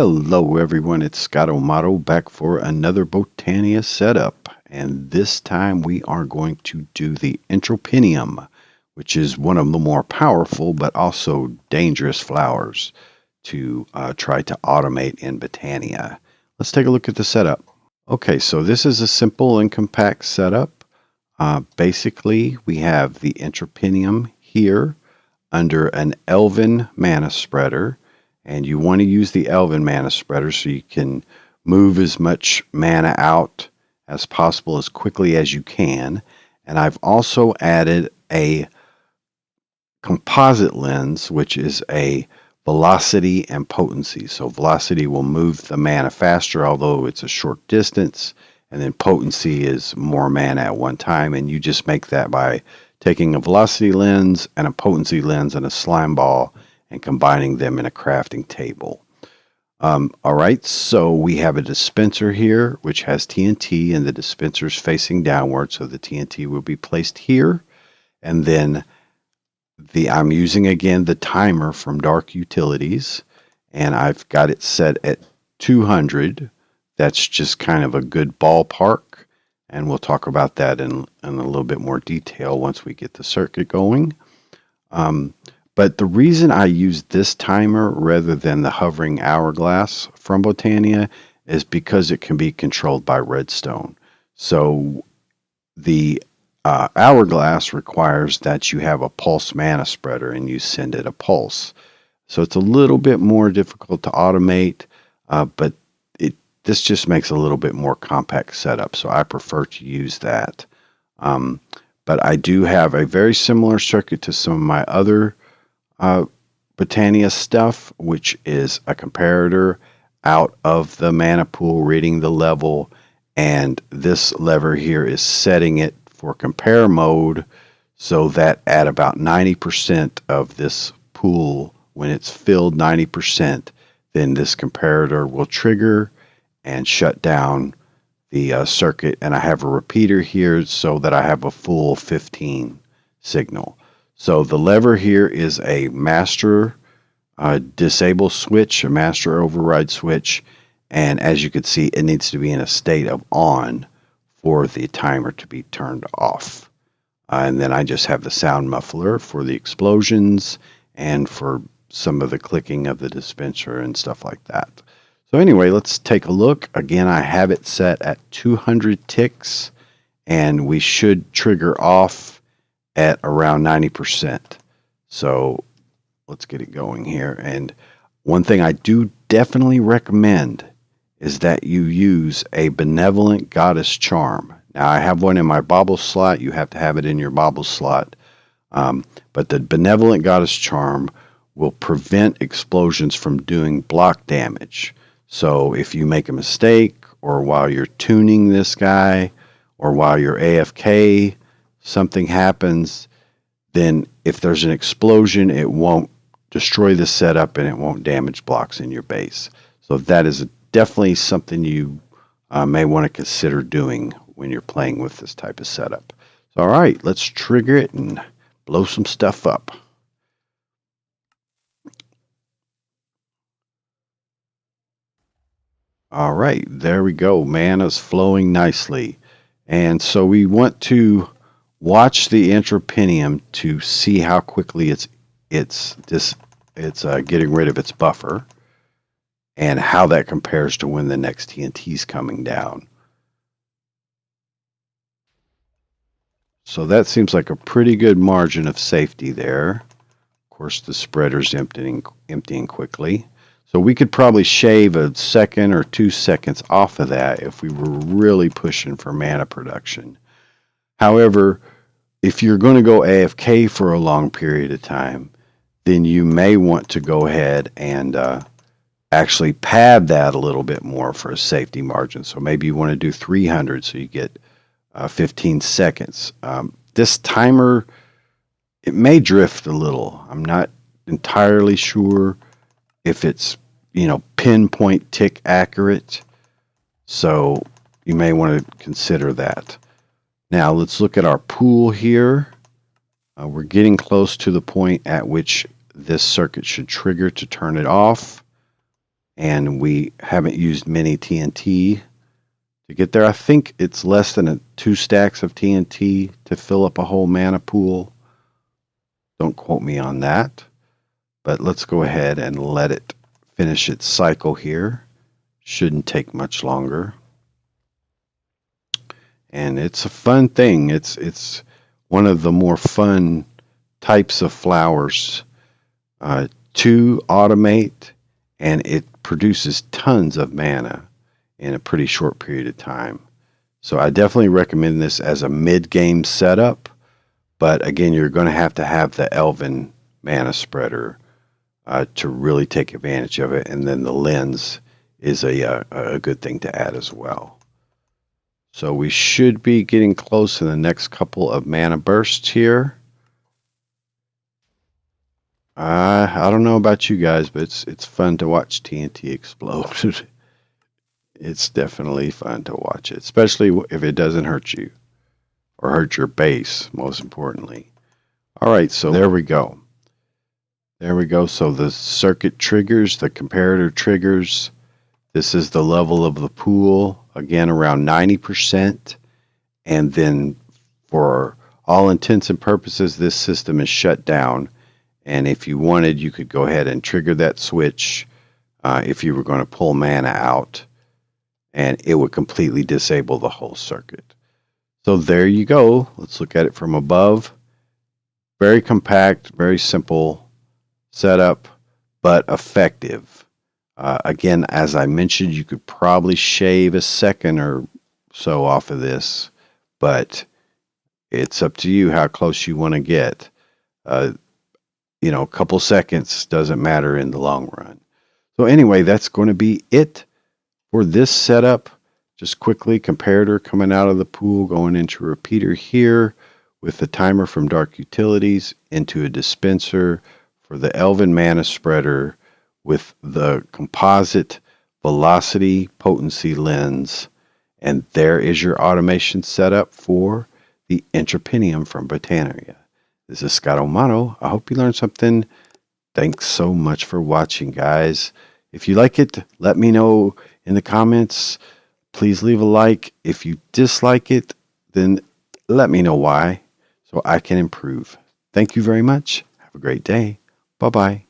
Hello everyone, it's Scott O'Mato back for another Botania setup, and this time we are going to do the Entropinnyum, which is one of the more powerful but also dangerous flowers to try to automate in Botania. Let's take a look at the setup. Okay, so this is a simple and compact setup. Basically, we have the Entropinnyum here under an Elven mana spreader. And you want to use the Elven mana spreader so you can move as much mana out as possible as quickly as you can. And I've also added a composite lens, which is a velocity and potency. So velocity will move the mana faster, although it's a short distance. And then potency is more mana at one time. And you just make that by taking a velocity lens and a potency lens and a slime ball and combining them in a crafting table. All right, so we have a dispenser here, which has TNT, and the dispenser is facing downward, so the TNT will be placed here. And then I'm using, again, the timer from Dark Utilities, and I've got it set at 200. That's just kind of a good ballpark, and we'll talk about that in a little bit more detail once we get the circuit going. But the reason I use this timer rather than the hovering hourglass from Botania is because it can be controlled by redstone. So the hourglass requires that you have a pulse mana spreader and you send it a pulse. So it's a little bit more difficult to automate, but this just makes a little bit more compact setup. So I prefer to use that. But I do have a very similar circuit to some of my other Botania stuff, which is a comparator out of the mana pool, reading the level, and this lever here is setting it for compare mode so that at about 90% of this pool, when it's filled 90%, then this comparator will trigger and shut down the circuit. And I have a repeater here so that I have a full 15 signal. So the lever here is a master disable switch, a master override switch, and as you can see, it needs to be in a state of on for the timer to be turned off. And then I just have the sound muffler for the explosions and for some of the clicking of the dispenser and stuff like that. So anyway, let's take a look. Again, I have it set at 200 ticks, and we should trigger off at around 90%. So let's get it going here. And one thing I do definitely recommend is that you use a benevolent goddess charm. Now I have one in my bauble slot. You have to have it in your bauble slot. But the benevolent goddess charm will prevent explosions from doing block damage. So if you make a mistake, or while you're tuning this guy, or while you're AFK, something happens, then if there's an explosion, it won't destroy the setup and it won't damage blocks in your base. So that is definitely something you may want to consider doing when you're playing with this type of setup. So, all right, let's trigger it and blow some stuff up. All right, there we go. Mana's flowing nicely. And so we want to watch the Entropinnyum to see how quickly it's getting rid of its buffer and how that compares to when the next TNT is coming down. So that seems like a pretty good margin of safety there. Of course, the spreader's emptying quickly. So we could probably shave a second or 2 seconds off of that if we were really pushing for mana production. However, if you're going to go AFK for a long period of time, then you may want to go ahead and actually pad that a little bit more for a safety margin. So maybe you want to do 300 so you get 15 seconds. This timer, it may drift a little. I'm not entirely sure if it's, pinpoint tick accurate. So you may want to consider that. Now let's look at our pool here. We're getting close to the point at which this circuit should trigger to turn it off. and we haven't used many TNT to get there. I think it's less than 2 stacks of TNT to fill up a whole mana pool. Don't quote me on that, but let's go ahead and let it finish its cycle here. Shouldn't take much longer. And it's a fun thing. It's one of the more fun types of flowers to automate, and it produces tons of mana in a pretty short period of time. So I definitely recommend this as a mid-game setup, but again, you're going to have the Elven mana spreader to really take advantage of it, and then the lens is a good thing to add as well. So we should be getting close in the next couple of mana bursts here. I don't know about you guys, but it's fun to watch TNT explode. It's definitely fun to watch it, especially if it doesn't hurt you or hurt your base, most importantly. All right, so there we go. There we go. So the circuit triggers, the comparator triggers. This is the level of the pool, again, around 90%. And then for all intents and purposes, this system is shut down. And if you wanted, you could go ahead and trigger that switch if you were going to pull mana out, and it would completely disable the whole circuit. So there you go. Let's look at it from above. Very compact, very simple setup, but effective. Again, as I mentioned, you could probably shave a second or so off of this, but it's up to you how close you want to get. A couple seconds doesn't matter in the long run. So anyway, that's going to be it for this setup. Just quickly, comparator coming out of the pool, going into a repeater here with the timer from Dark Utilities into a dispenser for the Elven Mana Spreader with the composite velocity potency lens. And there is your automation setup for the Entropinnyum from Botania. This is Scott O'Mano. I hope you learned something. Thanks so much for watching, guys. If you like it, let me know in the comments. Please leave a like. If you dislike it, then let me know why so I can improve. Thank you very much. Have a great day. Bye-bye.